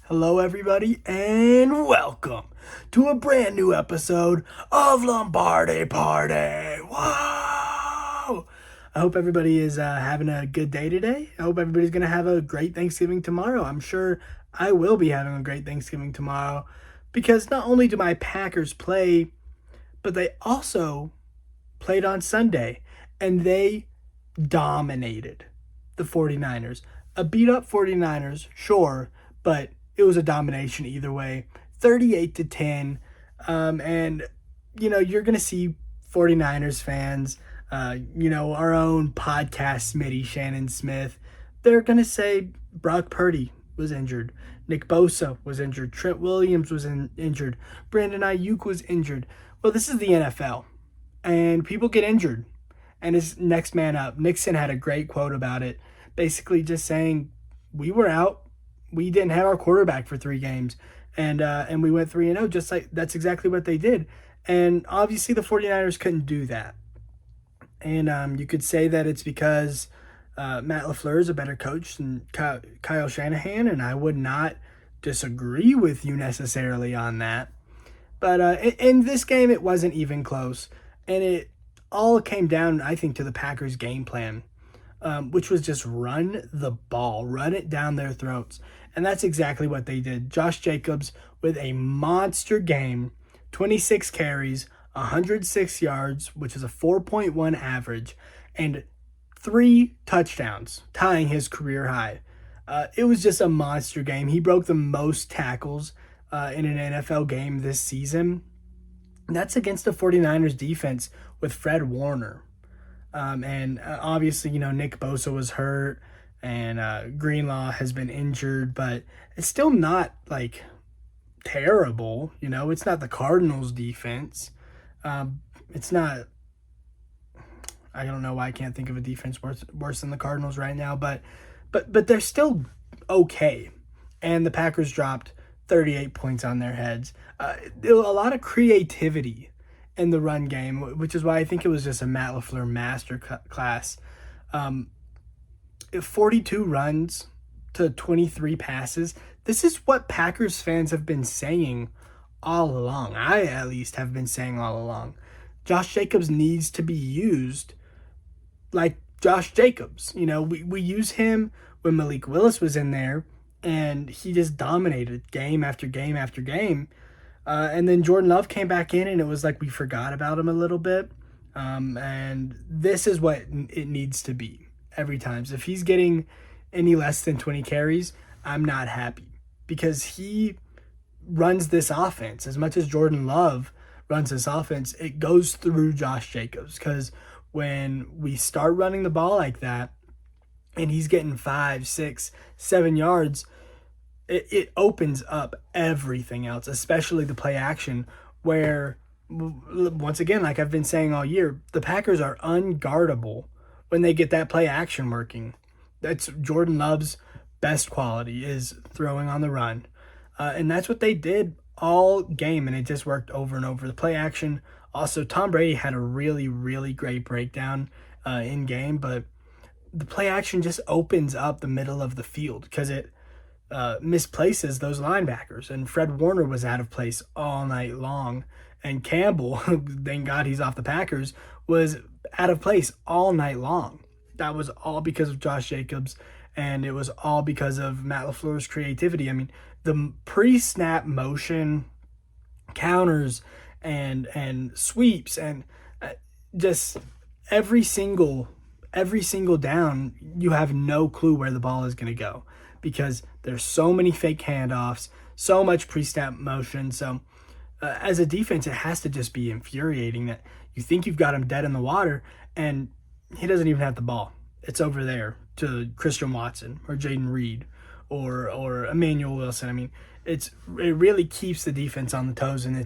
Hello, everybody, and welcome to a brand new episode of Lombardi Party. Wow! I hope everybody is having a good day today. I hope everybody's going to have a great Thanksgiving tomorrow. I'm sure I will be having a great Thanksgiving tomorrow because not only do my Packers play, but they also played on Sunday, and they dominated the 49ers. A beat up 49ers, sure, but it was a domination either way. 38-10. And, you're going to see 49ers fans, our own podcast Smitty, Shannon Smith, they're going to say Brock Purdy was injured. Nick Bosa was injured. Trent Williams was injured. Brandon Ayuk was injured. Well, this is the NFL, and people get injured, and it's next man up. Nixon had a great quote about it, basically just saying, we were out. We didn't have our quarterback for 3 games, and we went 3-0, just like that's exactly what they did. And obviously the 49ers couldn't do that. And you could say that it's because Matt LaFleur is a better coach than Kyle Shanahan, and I would not disagree with you necessarily on that. But in this game, it wasn't even close. And it all came down, I think, to the Packers' game plan, which was just run the ball, run it down their throats. And that's exactly what they did. Josh Jacobs with a monster game, 26 carries, 106 yards, which is a 4.1 average, and 3 touchdowns, tying his career high. It was just a monster game. He broke the most tackles in an NFL game this season. And that's against the 49ers defense with Fred Warner. And obviously, Nick Bosa was hurt and Greenlaw has been injured, but it's still not like terrible. It's not the Cardinals defense. It's not, I don't know why I can't think of a defense worse than the Cardinals right now, but they're still okay. And the Packers dropped 38 points on their heads. There was a lot of creativity in the run game, which is why I think it was just a Matt LaFleur master class. 42 runs to 23 passes. This is what Packers fans have been saying all along. I, at least, have been saying all along. Josh Jacobs needs to be used like Josh Jacobs. We use him when Malik Willis was in there, and he just dominated game after game after game. And then Jordan Love came back in, and it was like we forgot about him a little bit. And this is what it needs to be every time. So if he's getting any less than 20 carries, I'm not happy because he runs this offense. As much as Jordan Love runs this offense, it goes through Josh Jacobs, because when we start running the ball like that and he's getting 5, 6, 7 yards, it opens up everything else, especially the play action, where, once again, like I've been saying all year, the Packers are unguardable when they get that play action working. That's Jordan Love's best quality, is throwing on the run. And that's what they did all game, and it just worked over and over. The play action. Also, Tom Brady had a really, really great breakdown in game, but the play action just opens up the middle of the field because it misplaces those linebackers. And Fred Warner was out of place all night long. And Campbell, thank God he's off the Packers, was out of place all night long. That was all because of Josh Jacobs, and it was all because of Matt LaFleur's creativity. I mean, the pre-snap motion counters and sweeps and just every single down, you have no clue where the ball is going to go because there's so many fake handoffs, so much pre-snap motion. So as a defense, it has to just be infuriating that you think you've got him dead in the water and he doesn't even have the ball. It's over there to Christian Watson or Jaden Reed or Emmanuel Wilson. I mean, it really keeps the defense on the toes, and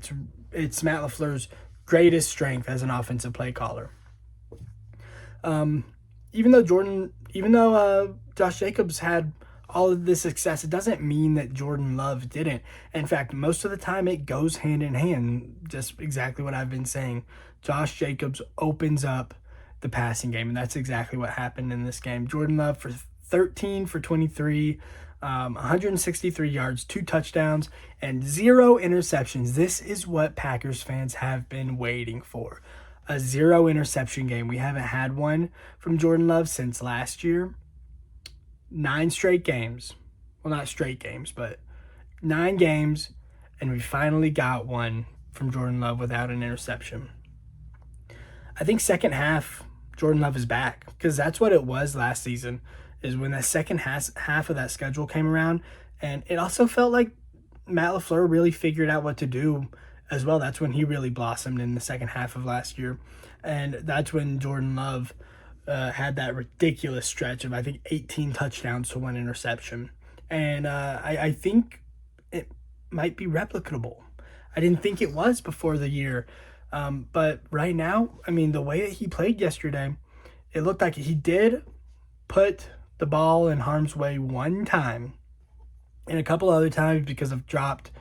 it's Matt LaFleur's greatest strength as an offensive play caller. Even though Josh Jacobs had all of this success, it doesn't mean that Jordan Love didn't. In fact, most of the time it goes hand in hand, just exactly what I've been saying. Josh Jacobs opens up the passing game, and that's exactly what happened in this game. Jordan Love for 13 for 23, 163 yards, 2 touchdowns, and 0 interceptions. This is what Packers fans have been waiting for. A 0 interception game. We haven't had one from Jordan Love since last year. 9 straight games. Well, not straight games, but 9 games, and we finally got one from Jordan Love without an interception. I think second half, Jordan Love is back, because that's what it was last season, is when that second half of that schedule came around, and it also felt like Matt LaFleur really figured out what to do as well. That's when he really blossomed in the second half of last year, and that's when Jordan Love had that ridiculous stretch of, I think, 18 touchdowns to 1 interception, and I think it might be replicable. I didn't think it was before the year, but right now, I mean, the way that he played yesterday, it looked like he did put the ball in harm's way one time, and a couple other times because of dropped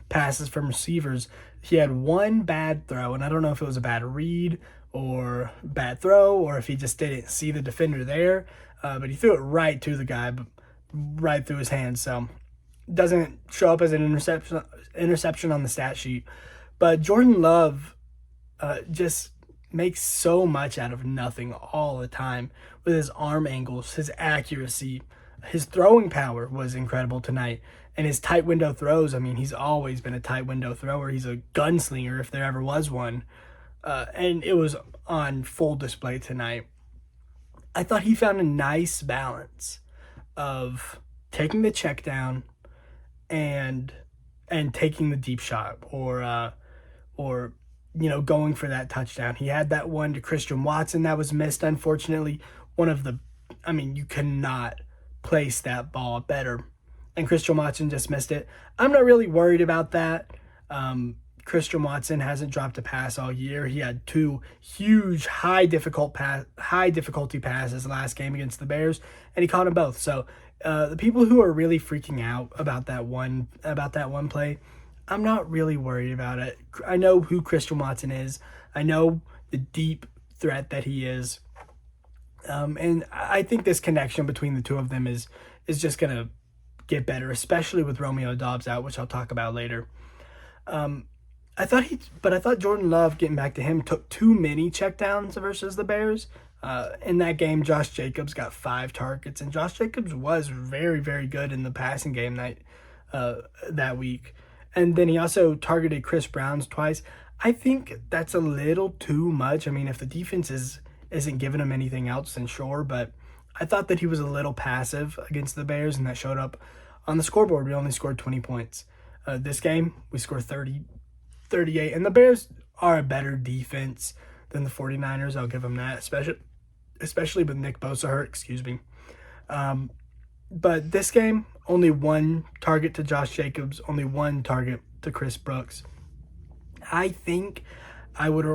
passes from receivers. He had one bad throw, and I don't know if it was a bad read or bad throw, or if he just didn't see the defender there, but he threw it right to the guy, right through his hands. So doesn't show up as an interception on the stat sheet. But Jordan Love just makes so much out of nothing all the time with his arm angles, his accuracy. His throwing power was incredible tonight. And his tight window throws, I mean, he's always been a tight window thrower. He's a gunslinger if there ever was one. And it was on full display tonight. I thought he found a nice balance of taking the check down and taking the deep shot, or going for that touchdown. He had that one to Christian Watson that was missed, unfortunately. You cannot place that ball better, and Christian Watson just missed it. I'm not really worried about that. Christian Watson hasn't dropped a pass all year. He had 2 huge high difficulty passes last game against the Bears, and he caught them both. So the people who are really freaking out about that one play, I'm not really worried about it. I know who Christian Watson is. I know the deep threat that he is. And I think this connection between the two of them is just going to get better, especially with Romeo Doubs out, which I'll talk about later. I thought Jordan Love, getting back to him, took too many checkdowns versus the Bears. In that game, Josh Jacobs got 5 targets, and Josh Jacobs was very, very good in the passing game that week. And then he also targeted Chris Brown's twice. I think that's a little too much. I mean, if the defense isn't giving him anything else, then sure. But I thought that he was a little passive against the Bears, and that showed up on the scoreboard. We only scored 20 points. This game, we scored 38. And the Bears are a better defense than the 49ers. I'll give them that, especially with Nick Bosa hurt, But this game, only 1 target to Josh Jacobs, only 1 target to Chris Brooks. I think I would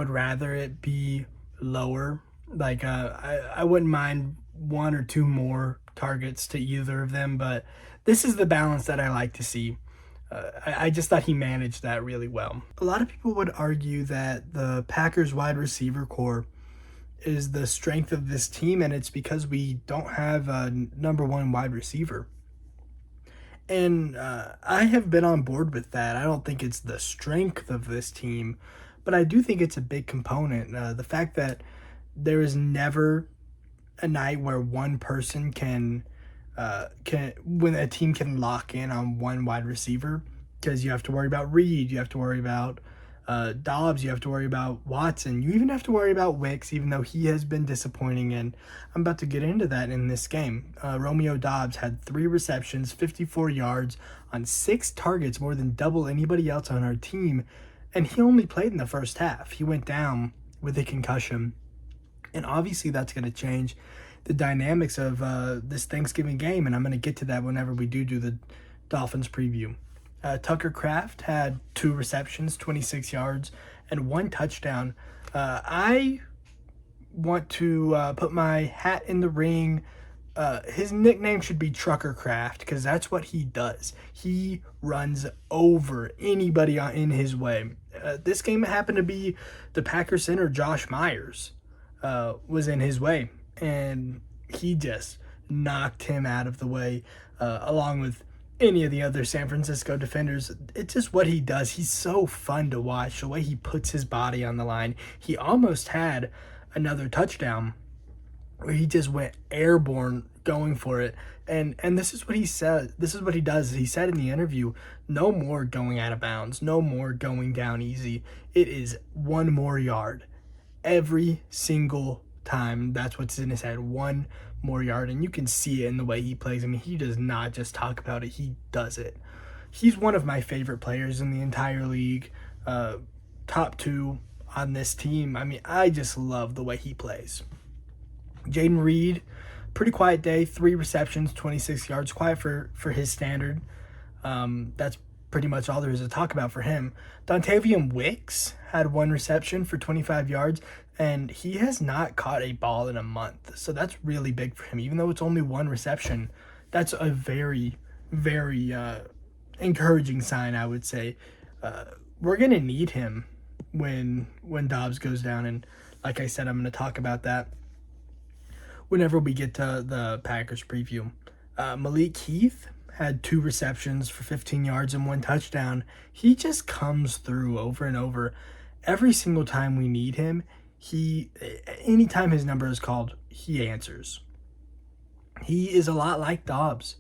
rather it be lower. Like I wouldn't mind 1 or 2 more targets to either of them, but this is the balance that I like to see. I just thought he managed that really well. A lot of people would argue that the Packers wide receiver core is the strength of this team, and it's because we don't have a number 1 wide receiver. And I have been on board with that. I don't think it's the strength of this team, but I do think it's a big component. The fact that there is never a night where one person when a team can lock in on 1 wide receiver, because you have to worry about Reed, you have to worry about Dobbs, you have to worry about Watson, you even have to worry about Wicks, even though he has been disappointing, and I'm about to get into that in this game. Romeo Doubs had 3 receptions, 54 yards on 6 targets, more than double anybody else on our team, and he only played in the first half. He went down with a concussion, and obviously that's going to change the dynamics of this Thanksgiving game, and I'm going to get to that whenever we do the Dolphins preview. Tucker Kraft had 2 receptions, 26 yards, and 1 touchdown. I want to put my hat in the ring. His nickname should be Trucker Kraft, because that's what he does. He runs over anybody in his way. This game happened to be the Packers center, Josh Myers, was in his way, and he just knocked him out of the way. along with any of the other San Francisco defenders. It's just what he does. He's so fun to watch, the way he puts his body on the line. He almost had another touchdown where he just went airborne going for it. And this is what he said. This is what he does. He said in the interview, no more going out of bounds, no more going down easy. It is one more yard every single time. That's what's in his head, one more yard. And you can see it in the way he plays. I mean, he does not just talk about it, he does it. He's one of my favorite players in the entire league. Top two on this team. I mean, I just love the way he plays. Jaden Reed, pretty quiet day, 3 receptions, 26 yards, quiet for his standard. That's pretty much all there is to talk about for him. Dontavian Wicks had 1 reception for 25 yards, and he has not caught a ball in a month. So that's really big for him. Even though it's only 1 reception, that's a very, very encouraging sign, I would say. We're going to need him when Dobbs goes down, and like I said, I'm going to talk about that whenever we get to the Packers preview. Malik Heath had 2 receptions for 15 yards and 1 touchdown. He just comes through over and over. Every single time we need him, anytime his number is called, he answers. He is a lot like Dobbs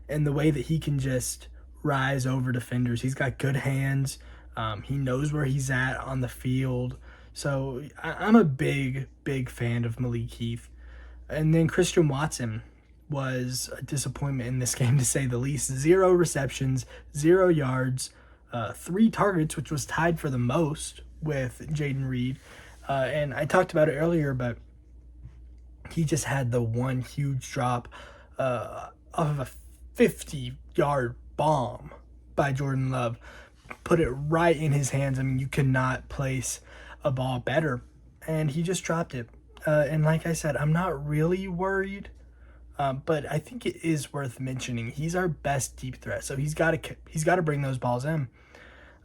in the way that he can just rise over defenders. He's got good hands. He knows where he's at on the field. So I'm a big, big fan of Malik Heath. And then Christian Watson was a disappointment in this game, to say the least. 0 receptions, 0 yards, 3 targets, which was tied for the most with Jaden Reed. And I talked about it earlier, but he just had the one huge drop off of a 50-yard bomb by Jordan Love. Put it right in his hands. I mean, you cannot place a ball better. And he just dropped it. And like I said, I'm not really worried, but I think it is worth mentioning. He's our best deep threat, so he's got to bring those balls in.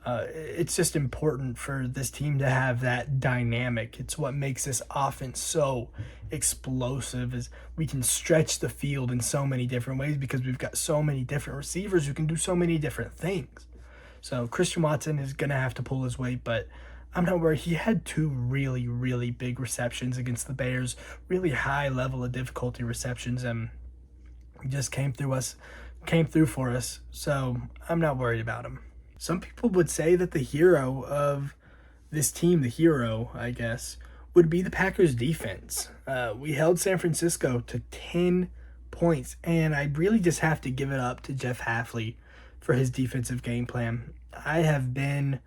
It's just important for this team to have that dynamic. It's what makes this offense so explosive, is we can stretch the field in so many different ways because we've got so many different receivers who can do so many different things. So Christian Watson is going to have to pull his weight, but I'm not worried. He had 2 really, really big receptions against the Bears, really high level of difficulty receptions, and he just came through for us. So I'm not worried about him. Some people would say that the hero of this team, the hero, I guess, would be the Packers defense. We held San Francisco to 10 points, and I really just have to give it up to Jeff Hafley for his defensive game plan. I have been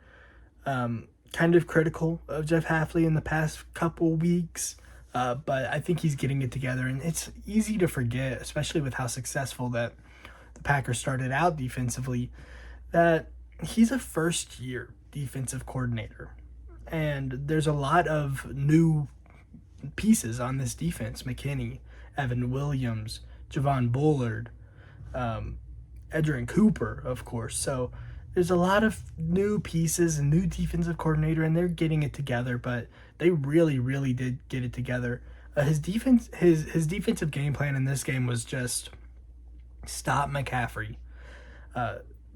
kind of critical of Jeff Hafley in the past couple weeks, but I think he's getting it together, and it's easy to forget, especially with how successful that the Packers started out defensively, that he's a first-year defensive coordinator, and there's a lot of new pieces on this defense. McKinney, Evan Williams, Javon Bullard, Edgerrin Cooper, of course. So there's a lot of new pieces and new defensive coordinator, and they're getting it together, but they really, really did get it together. His defensive game plan in this game was just stop McCaffrey.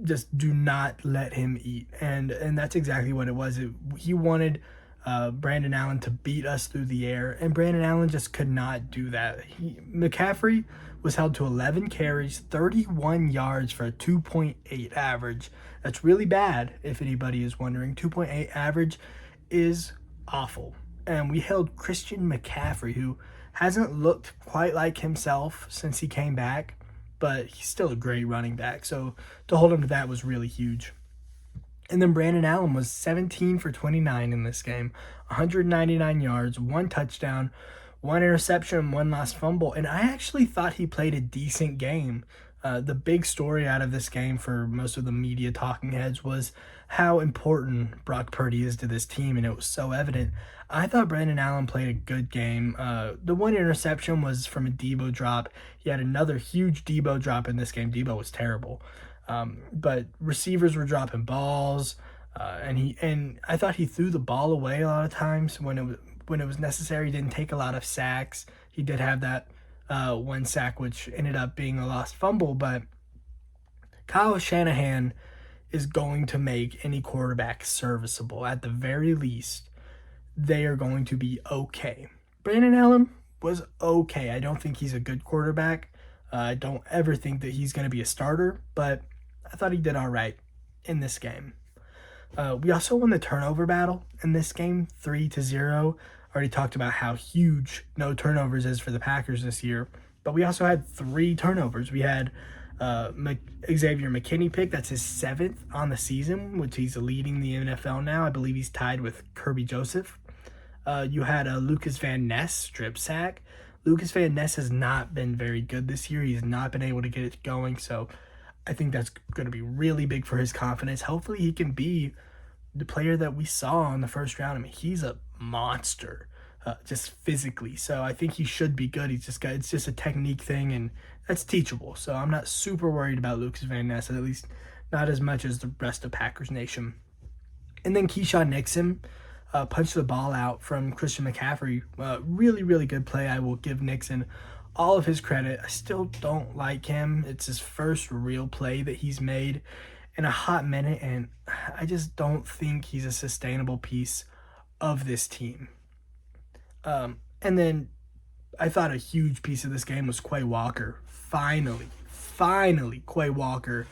Just do not let him eat. And that's exactly what it was. He wanted Brandon Allen to beat us through the air, and Brandon Allen just could not do that. McCaffrey was held to 11 carries, 31 yards for a 2.8 average. That's really bad, if anybody is wondering. 2.8 average is awful. And we held Christian McCaffrey, who hasn't looked quite like himself since he came back, but he's still a great running back. So to hold him to that was really huge. And then Brandon Allen was 17 for 29 in this game, 199 yards, 1 touchdown, 1 interception, 1 lost fumble. And I actually thought he played a decent game. The big story out of this game for most of the media talking heads was how important Brock Purdy is to this team, and it was so evident. I thought Brandon Allen played a good game. The 1 interception was from a Debo drop. He had another huge Debo drop in this game. Debo was terrible. But receivers were dropping balls, and I thought he threw the ball away a lot of times when it was necessary. He didn't take a lot of sacks. He did have that one sack, which ended up being a lost fumble. But Kyle Shanahan is going to make any quarterback serviceable. At the very least, they are going to be okay. Brandon Allen was okay. I don't think he's a good quarterback. I don't ever think that he's going to be a starter, but I thought he did all right in this game. We also won the turnover battle in this game, 3-0. Already talked about how huge no turnovers is for the Packers this year, but we also had 3 turnovers. We had Xavier McKinney pick. That's his 7th on the season, which he's leading the NFL now. I believe he's tied with Kirby Joseph. You had a Lucas Van Ness strip sack. Lucas Van Ness has not been very good this year. He's not been able to get it going, so I think that's going to be really big for his confidence. Hopefully he can be the player that we saw in the first round. I mean, he's a monster, just physically. So I think he should be good. It's just a technique thing, and that's teachable. So I'm not super worried about Lucas Van Ness, at least not as much as the rest of Packers Nation. And then Keyshawn Nixon punched the ball out from Christian McCaffrey. Really, really good play. I will give Nixon all of his credit. I still don't like him. It's his first real play that he's made in a hot minute, and I just don't think he's a sustainable piece of this team. And then I thought a huge piece of this game was Quay Walker. Finally, Quay Walker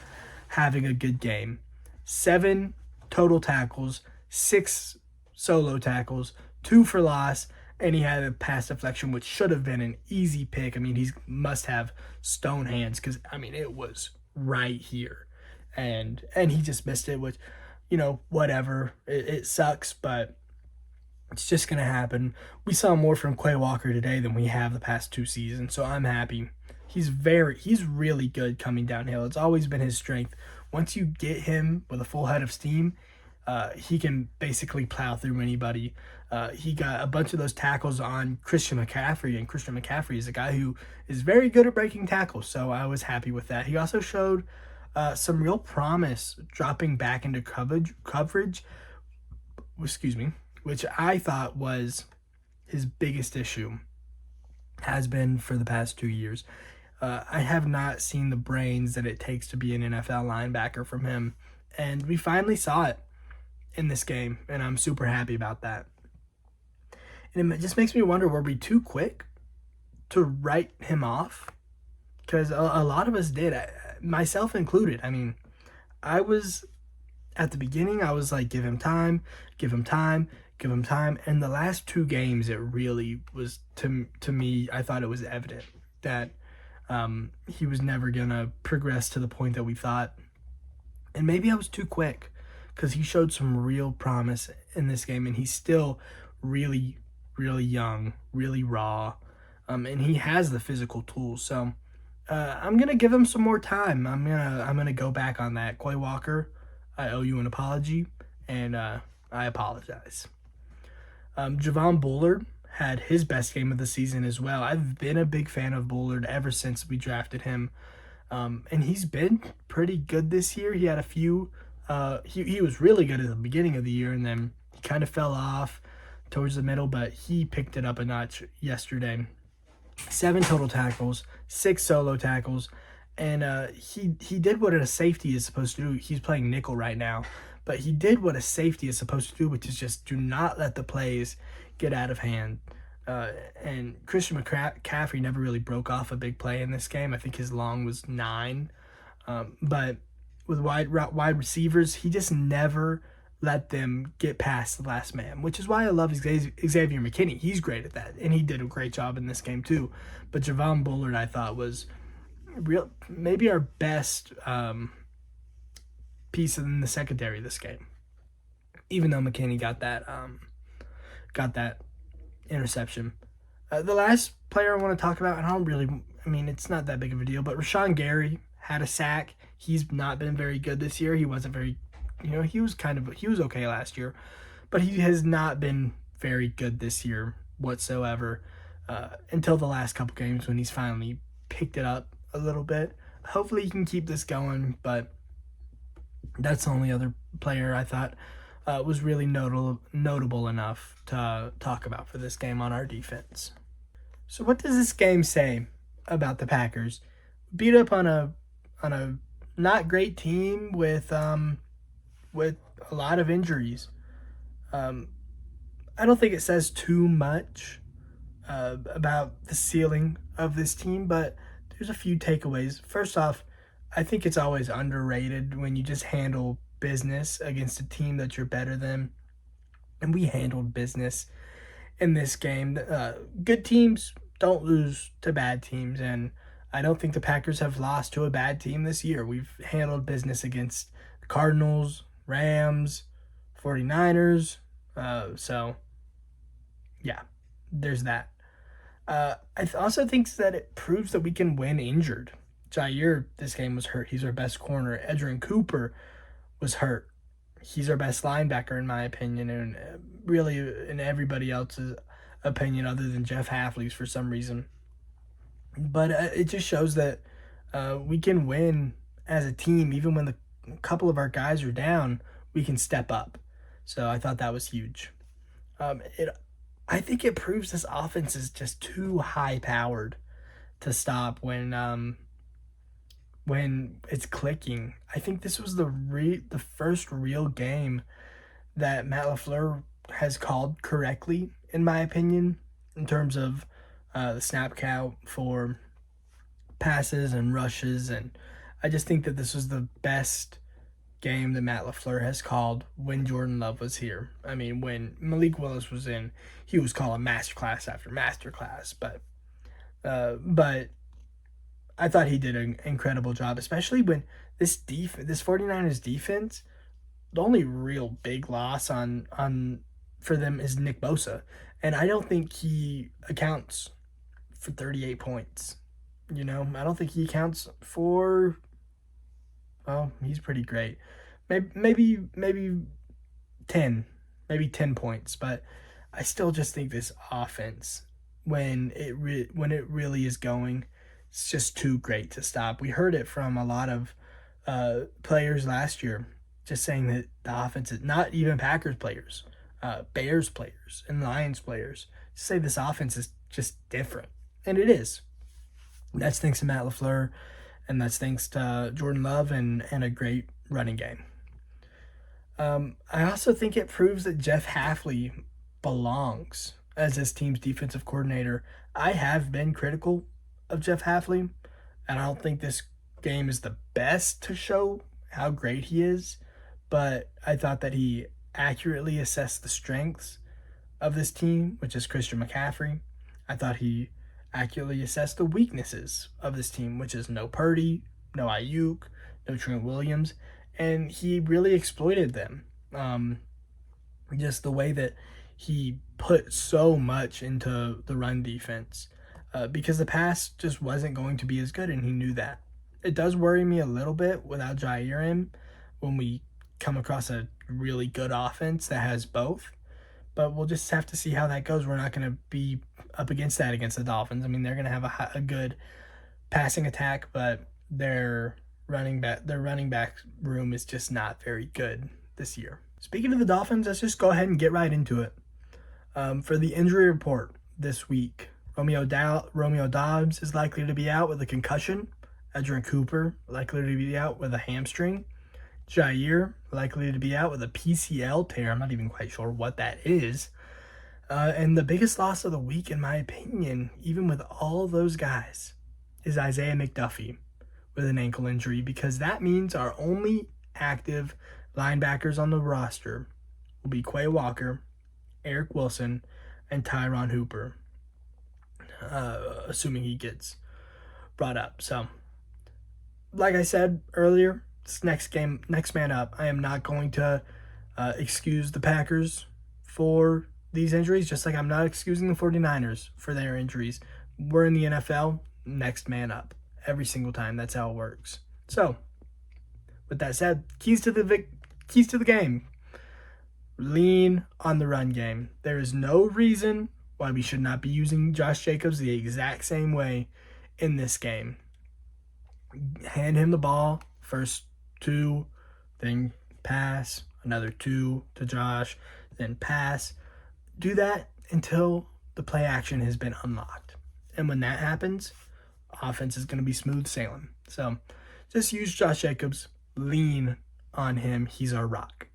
having a good game. 7 total tackles, 6 solo tackles, 2 for loss, and he had a pass deflection, which should have been an easy pick. I mean, he must have stone hands because, I mean, it was right here. And he just missed it, which, whatever. It sucks, but it's just going to happen. We saw more from Quay Walker today than we have the past 2 seasons, so I'm happy. He's really good coming downhill. It's always been his strength. Once you get him with a full head of steam, he can basically plow through anybody. He got a bunch of those tackles on Christian McCaffrey, and Christian McCaffrey is a guy who is very good at breaking tackles, so I was happy with that. He also showed some real promise dropping back into coverage, which I thought was his biggest issue, has been for the past 2 years. I have not seen the brains that it takes to be an NFL linebacker from him, and we finally saw it in this game, and I'm super happy about that. And it just makes me wonder, were we too quick to write him off? Because a lot of us did, myself included. I mean, I was, at the beginning, I was like, give him time. And the last 2 games, it really was, to me, I thought it was evident that he was never going to progress to the point that we thought. And maybe I was too quick, because he showed some real promise in this game, and he's still really, really young, really raw, and he has the physical tools. So I'm gonna give him some more time. I'm gonna go back on that. Quay Walker, I owe you an apology, and I apologize. Javon Bullard had his best game of the season as well. I've been a big fan of Bullard ever since we drafted him, and he's been pretty good this year. He had a few. He was really good at the beginning of the year, and then he kind of fell off towards the middle, but he picked it up a notch yesterday. 7 total tackles, 6 solo tackles, and he did what a safety is supposed to do. He's playing nickel right now, but he did what a safety is supposed to do, which is just do not let the plays get out of hand. And Christian McCaffrey never really broke off a big play in this game. I think his long was 9, but with wide receivers, he just never let them get past the last man, which is why I love Xavier McKinney. He's great at that, and he did a great job in this game too. But Javon Bullard, I thought, was maybe our best piece in the secondary this game, even though McKinney got that interception. The last player I want to talk about, and it's not that big of a deal, but Rashawn Gary had a sack. He's not been very good this year. He wasn't very, he was okay last year, but he has not been very good this year whatsoever until the last couple games when he's finally picked it up a little bit. Hopefully he can keep this going, but that's the only other player I thought was really notable enough to talk about for this game on our defense. So what does this game say about the Packers. Beat up on a not great team with a lot of injuries. Um, I don't think it says too much about the ceiling of this team, but there's a few takeaways. First off, I think it's always underrated when you just handle business against a team that you're better than. And we handled business in this game. Good teams don't lose to bad teams, and I don't think the Packers have lost to a bad team this year. We've handled business against the Cardinals, Rams, 49ers. So, yeah, there's that. I also think that it proves that we can win injured. Jair, this game was hurt. He's our best corner. Edgerrin Cooper was hurt. He's our best linebacker, in my opinion, and really in everybody else's opinion other than Jeff Hafley's for some reason. But it just shows that we can win as a team. Even when a couple of our guys are down, we can step up. So I thought that was huge. I think it proves this offense is just too high-powered to stop when it's clicking. I think this was the first real game that Matt LaFleur has called correctly, in my opinion, in terms of the snap count for passes and rushes. And I just think that this was the best game that Matt LaFleur has called when Jordan Love was here. I mean, when Malik Willis was in, he was calling masterclass after masterclass. But I thought he did an incredible job, especially when this 49ers defense, the only real big loss on for them is Nick Bosa. And I don't think he accounts for 38 points. I don't think he accounts for, well, he's pretty great. Maybe 10 points, but I still just think this offense, when it really is going, it's just too great to stop. We heard it from a lot of players last year, just saying that the offense is not even Packers players, Bears players, and Lions players say this offense is just different, and it is. That's thanks to Matt LaFleur, and that's thanks to Jordan Love and a great running game. I also think it proves that Jeff Hafley belongs as this team's defensive coordinator. I have been critical of Jeff Hafley, and I don't think this game is the best to show how great he is, but I thought that he accurately assessed the strengths of this team, which is Christian McCaffrey. I thought he accurately assessed the weaknesses of this team, which is no Purdy, no Ayuk, no Trent Williams, and he really exploited them. Just the way that he put so much into the run defense, because the pass just wasn't going to be as good, and he knew that. It does worry me a little bit without Jair in when we come across a really good offense that has both, but we'll just have to see how that goes. We're not going to be up against that against the Dolphins. I mean, they're going to have a good passing attack, but their running back room is just not very good this year. Speaking of the Dolphins, let's just go ahead and get right into it. For the injury report this week, Romeo Doubs is likely to be out with a concussion. Edgerrin Cooper likely to be out with a hamstring. Jair likely to be out with a PCL tear. I'm not even quite sure what that is. And the biggest loss of the week, in my opinion, even with all those guys, is Isaiah McDuffie with an ankle injury, because that means our only active linebackers on the roster will be Quay Walker, Eric Wilson, and Tyron Hooper, assuming he gets brought up. So, like I said earlier, this next game, next man up. I am not going to excuse the Packers for these injuries, just like I'm not excusing the 49ers for their injuries. We're in the NFL, next man up every single time. That's how it works. So, with that said, keys to the game. Lean on the run game. There is no reason why we should not be using Josh Jacobs the exact same way in this game. Hand him the ball, first 2, then pass, another 2 to Josh, then pass. Do that until the play action has been unlocked. And when that happens, offense is going to be smooth sailing. So just use Josh Jacobs, lean on him. He's our rock.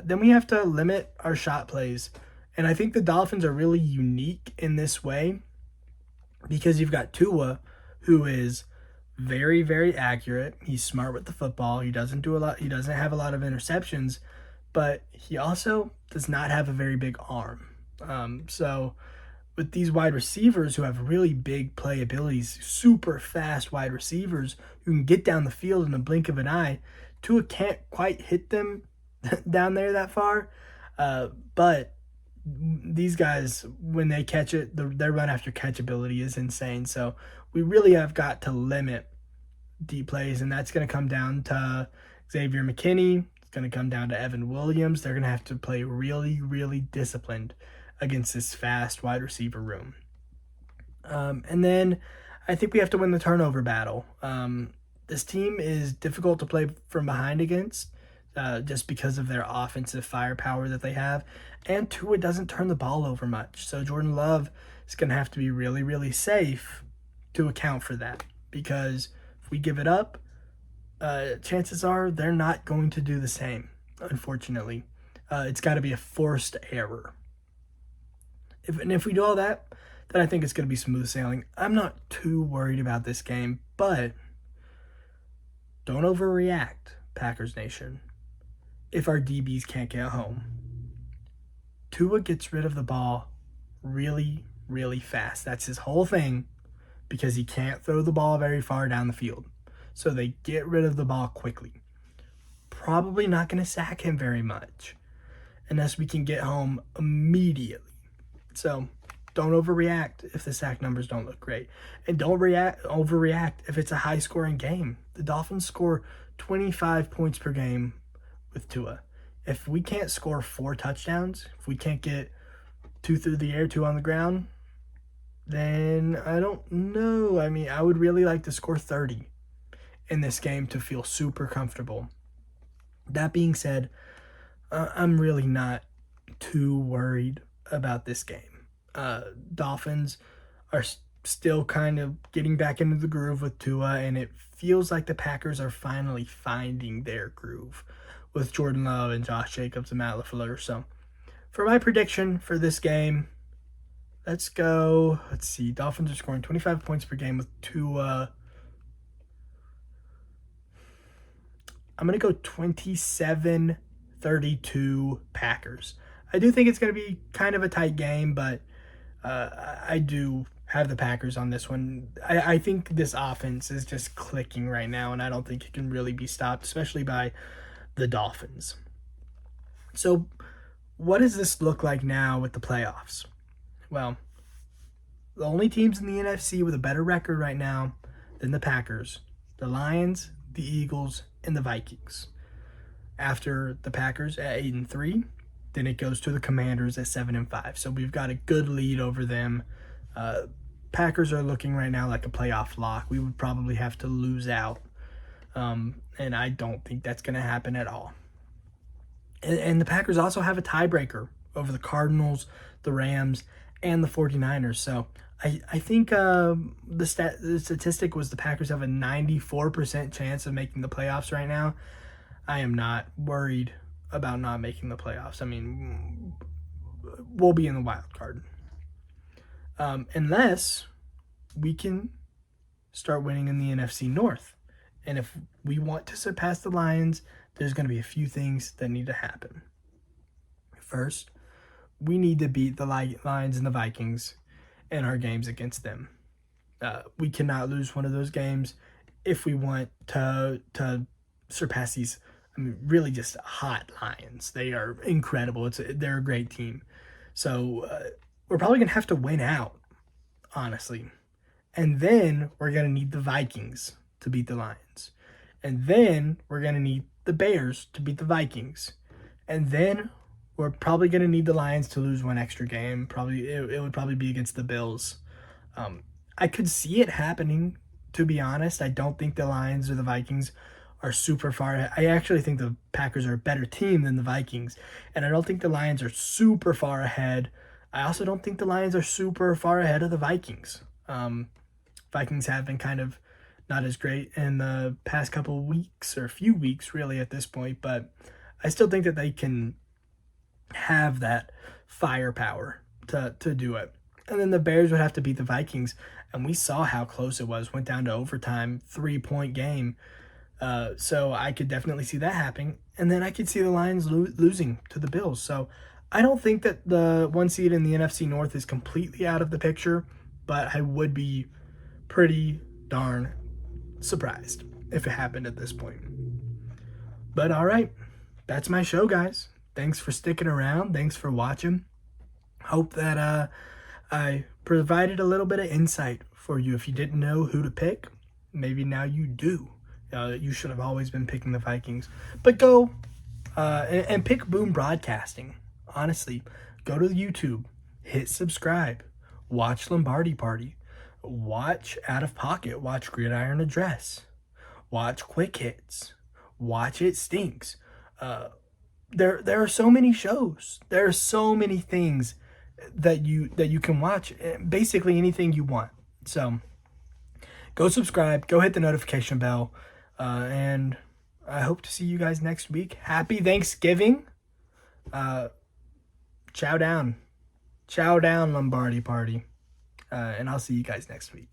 Then we have to limit our shot plays. And I think the Dolphins are really unique in this way because you've got Tua, who is very, very accurate. He's smart with the football. He doesn't do a lot. He doesn't have a lot of interceptions, but he also does not have a very big arm. So with these wide receivers who have really big play abilities, super fast wide receivers who can get down the field in the blink of an eye, Tua can't quite hit them down there that far. But these guys, when they catch it, their run after catch ability is insane. So we really have got to limit deep plays, and that's going to come down to Xavier McKinney. It's going to come down to Evan Williams. They're going to have to play really, really disciplined against this fast wide receiver room. And then I think we have to win the turnover battle. This team is difficult to play from behind against just because of their offensive firepower that they have. And Tua doesn't turn the ball over much. So Jordan Love is going to have to be really, really safe to account for that. Because if we give it up, chances are they're not going to do the same, unfortunately. It's got to be a forced error. If we do all that, then I think it's going to be smooth sailing. I'm not too worried about this game, but don't overreact, Packers Nation. If our DBs can't get home, Tua gets rid of the ball really, really fast. That's his whole thing because he can't throw the ball very far down the field. So they get rid of the ball quickly. Probably not going to sack him very much unless we can get home immediately. So don't overreact if the sack numbers don't look great. And don't overreact if it's a high-scoring game. The Dolphins score 25 points per game with Tua. If we can't score 4 touchdowns, if we can't get 2 through the air, 2 on the ground, then I don't know. I mean, I would really like to score 30 in this game to feel super comfortable. That being said, I'm really not too worried about this game. Dolphins are still kind of getting back into the groove with Tua, and it feels like the Packers are finally finding their groove with Jordan Love and Josh Jacobs and Matt LaFleur. So for my prediction for this game, let's see. Dolphins are scoring 25 points per game with Tua. I'm going to go 27-32 Packers. I do think it's going to be kind of a tight game, but I do have the Packers on this one. I think this offense is just clicking right now, and I don't think it can really be stopped, especially by the Dolphins. So what does this look like now with the playoffs? Well, the only teams in the NFC with a better record right now than the Packers, the Lions, the Eagles, and the Vikings. After the Packers at 8-3, then it goes to the Commanders at 7-5. So we've got a good lead over them. Packers are looking right now like a playoff lock. We would probably have to lose out. And I don't think that's going to happen at all. And the Packers also have a tiebreaker over the Cardinals, the Rams, and the 49ers. So I think the statistic was the Packers have a 94% chance of making the playoffs right now. I am not worried about not making the playoffs. I mean, we'll be in the wild card. Unless we can start winning in the NFC North. And if we want to surpass the Lions, there's going to be a few things that need to happen. First, we need to beat the Lions and the Vikings in our games against them. We cannot lose one of those games if we want to surpass these, really just hot Lions. They are incredible. They're a great team. So we're probably going to have to win out, honestly. And then we're going to need the Vikings to beat the Lions. And then we're going to need the Bears to beat the Vikings. And then we're probably going to need the Lions to lose one extra game. It would probably be against the Bills. I could see it happening, to be honest. I don't think the Lions or the Vikings are super far ahead. I actually think the Packers are a better team than the Vikings. And I don't think the Lions are super far ahead. I also don't think the Lions are super far ahead of the Vikings. Vikings have been kind of not as great in the past couple of weeks, or a few weeks really at this point, but I still think that they can have that firepower to do it. And then the Bears would have to beat the Vikings, and we saw how close it was. Went down to overtime, 3-point game. So I could definitely see that happening. And then I could see the Lions losing to the Bills. So I don't think that the 1 seed in the NFC North is completely out of the picture, but I would be pretty darn surprised if it happened at this point. But all right, that's my show, guys. Thanks for sticking around. Thanks for watching. Hope that I provided a little bit of insight for you. If you didn't know who to pick, maybe now you do. You should have always been picking the Vikings. But go and pick Boom Broadcasting. Honestly, go to YouTube, hit subscribe, watch Lombardi Party, watch Out of Pocket, watch Gridiron Address, watch Quick Hits, watch It Stinks. There are so many shows. There are so many things that you can watch. Basically anything you want. So go subscribe, go hit the notification bell, and I hope to see you guys next week. Happy Thanksgiving. Chow down, Lombardi Party, and I'll see you guys next week.